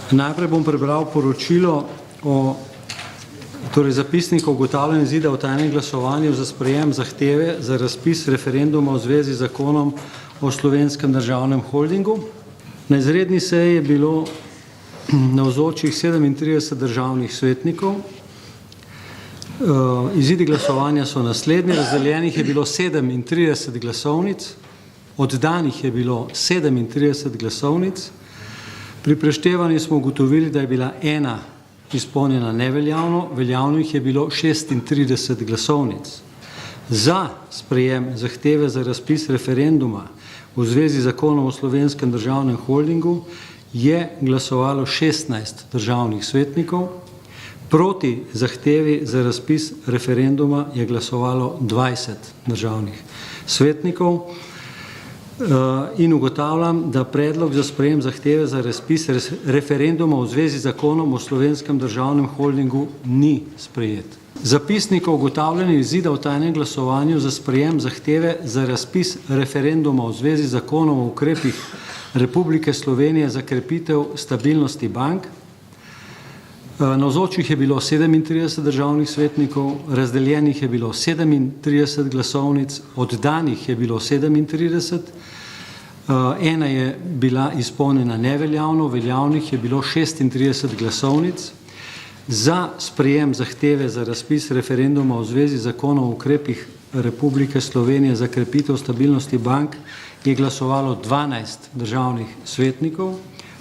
Najprej bom prebral poročilo o zapisnik o ugotavljanju izida o tajnem glasovanju za sprejem zahteve za razpis referenduma v zvezi z zakonom o Slovenskem državnem holdingu. Na izredni seji je bilo navzočih 37 državnih svetnikov. Izidi glasovanja so naslednji. Razdeljenih je bilo 37 glasovnic, oddanih je bilo 37 glasovnic. Pri preštevanju smo ugotovili, da je bila ena izpolnjena neveljavno, veljavnih je bilo 36 glasovnic. Za sprejem zahteve za razpis referenduma v zvezi z zakonom o Slovenskem državnem holdingu je glasovalo 16 državnih svetnikov, proti zahtevi za razpis referenduma je glasovalo 20 državnih svetnikov in ugotavljam, da predlog za sprejem zahteve za razpis referenduma v zvezi z zakonom o Slovenskem državnem holdingu ni sprejet. Zapisnik o ugotavljanju izida o tajnem glasovanju za sprejem zahteve za razpis referenduma v zvezi z zakonom o ukrepih Republike Slovenije za krepitev stabilnosti bank. Navzočih je bilo 37 državnih svetnikov, razdeljenih je bilo 37 glasovnic, oddanih je bilo 37, ena je bila izpolnjena neveljavno, veljavnih je bilo 36 glasovnic. Za sprejem zahteve za razpis referenduma v zvezi z zakonom o ukrepih Republike Slovenije za krepitev stabilnosti bank je glasovalo 12 državnih svetnikov.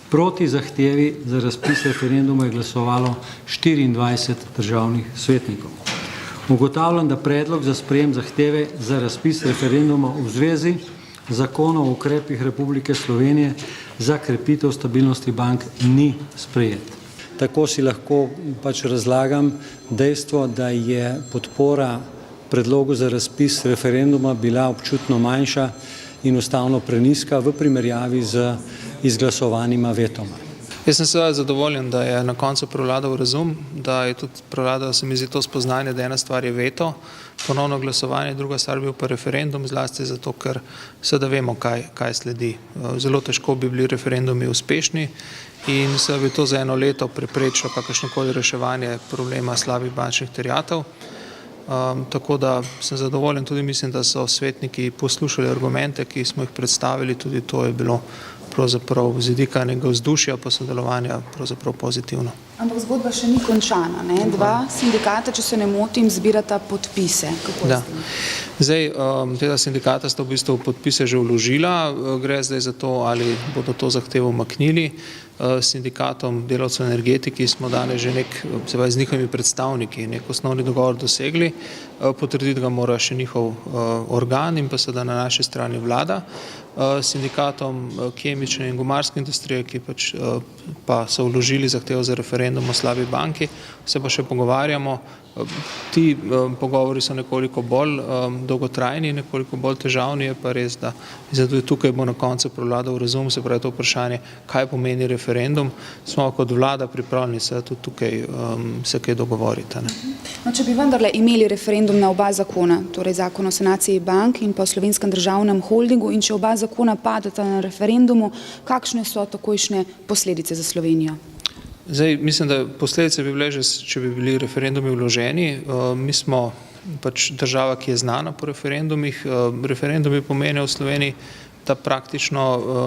Proti zahtevi za razpis referenduma je glasovalo 24 državnih svetnikov. Ugotavljam, da predlog za sprejem zahteve za razpis referenduma v zvezi z zakonom o ukrepih Republike Slovenije za krepitev stabilnosti bank ni sprejet. Tako si lahko razlagam dejstvo, da je podpora predlogu za razpis referenduma bila občutno manjša in ustavno prenizka v primerjavi z izglasovanima vetoma. Jaz sem seveda zadovoljen, da je na koncu prevladal razum, da je tudi prevladal, se mi zdi, to spoznanje, da ena stvar je veto, ponovno glasovanje, druga stvar bil pa referendum, zlasti zato, ker seveda vemo, kaj sledi. Zelo težko bi bili referendumi uspešni in seveda bi to za eno leto preprečilo kakršnokoli reševanje problema slabih bančnih terjatev. Tako da sem zadovoljen, tudi mislim, da so svetniki poslušali argumente, ki smo jih predstavili, tudi to je bilo pravzaprav z vidika nekega vzdušja pa sodelovanja pravzaprav pozitivno. Ampak zgodba še ni končana, ne? Dva sindikata, če se ne motim, zbirata podpise. Kako da. Zdaj, tega sindikata sta v bistvu podpise že vložila, gre zdaj za to, ali bodo to zahtevo umaknili. S sindikatom delavcev energetiki smo danes že z njihovimi predstavniki nek osnovni dogovor dosegli, potrditi ga mora še njihov organ in pa seveda na naši strani vlada. S sindikatom kemične in gumarske industrije, ki pa so vložili zahtevo za referendum o slabi banki, se pa še pogovarjamo. Ti pogovori so nekoliko bolj dolgotrajni, nekoliko bolj težavni, je pa res, da tudi tukaj bo na koncu prevladal razum, se pravi to vprašanje, kaj pomeni referendum. Smo kot vlada pripravljeni se tudi tukaj se kaj dogovoriti. No, če bi vendarle imeli referendum na oba zakona, torej zakon o sanaciji bank in pa o Slovenskem državnem holdingu, in če oba zakona padeta na referendumu, kakšne so takojšnje posledice za Slovenijo? Zdaj, mislim, da posledice bi bile že, če bi bili referendumi vloženi. Mi smo država, ki je znana po referendumih. Referendumi pomenijo v Sloveniji, da praktično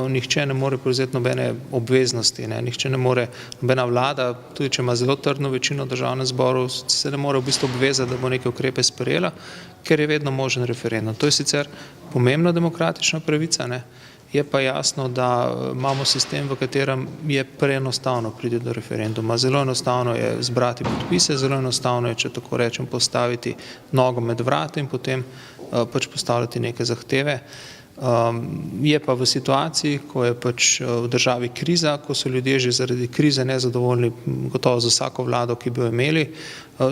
nihče ne more prevzeti nobene obveznosti, nihče ne more, nobena vlada, tudi če ima zelo trdno večino v državnem zboru, se ne more v bistvu obvezati, da bo neke ukrepe sprejela, ker je vedno možen referendum. To je sicer pomembna demokratična pravica, je pa jasno, da imamo sistem, v katerem je preenostavno priti do referenduma. Zelo enostavno je zbrati podpise, zelo enostavno je, če tako rečem, postaviti nogo med vrata in potem postavljati neke zahteve. Je pa v situaciji, ko je v državi kriza, ko so ljudje že zaradi krize nezadovoljni, gotovo z vsako vlado, ki bi jo imeli,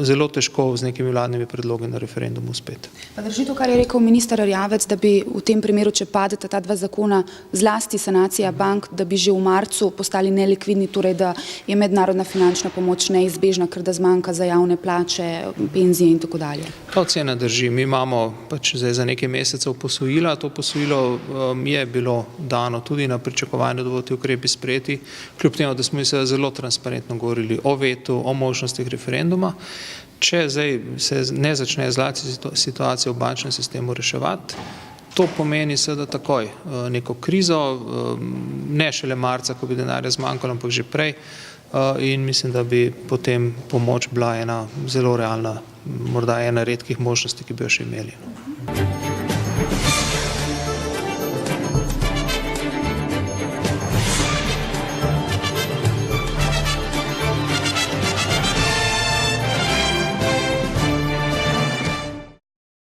zelo težko z nekimi vladnimi predlogi na referendumu uspeti. Pa drži to, kar je rekel minister Erjavec, da bi v tem primeru, če padeta ta dva zakona, zlasti sanacija bank, da bi že v marcu postali nelikvidni, torej da je mednarodna finančna pomoč neizbežna, ker da zmanjka za javne plače, penzije in tako dalje. Ta ocena drži. Mi imamo zdaj za nekaj mesecev posojila, to posojilo opozicijo je bilo dano tudi na pričakovanje, da bodo ti ukrepi sprejeti, kljub temu, da smo se zelo transparentno govorili o vetu, o možnostih referenduma. Če zdaj se ne začne zlasti situacija v bančnem sistemu reševati, to pomeni seveda takoj neko krizo, ne šele marca, ko bi denarja zmanjkalo, ampak že prej, in mislim, da bi potem pomoč bila ena zelo realna, morda ena redkih možnosti, ki bi jo še imeli.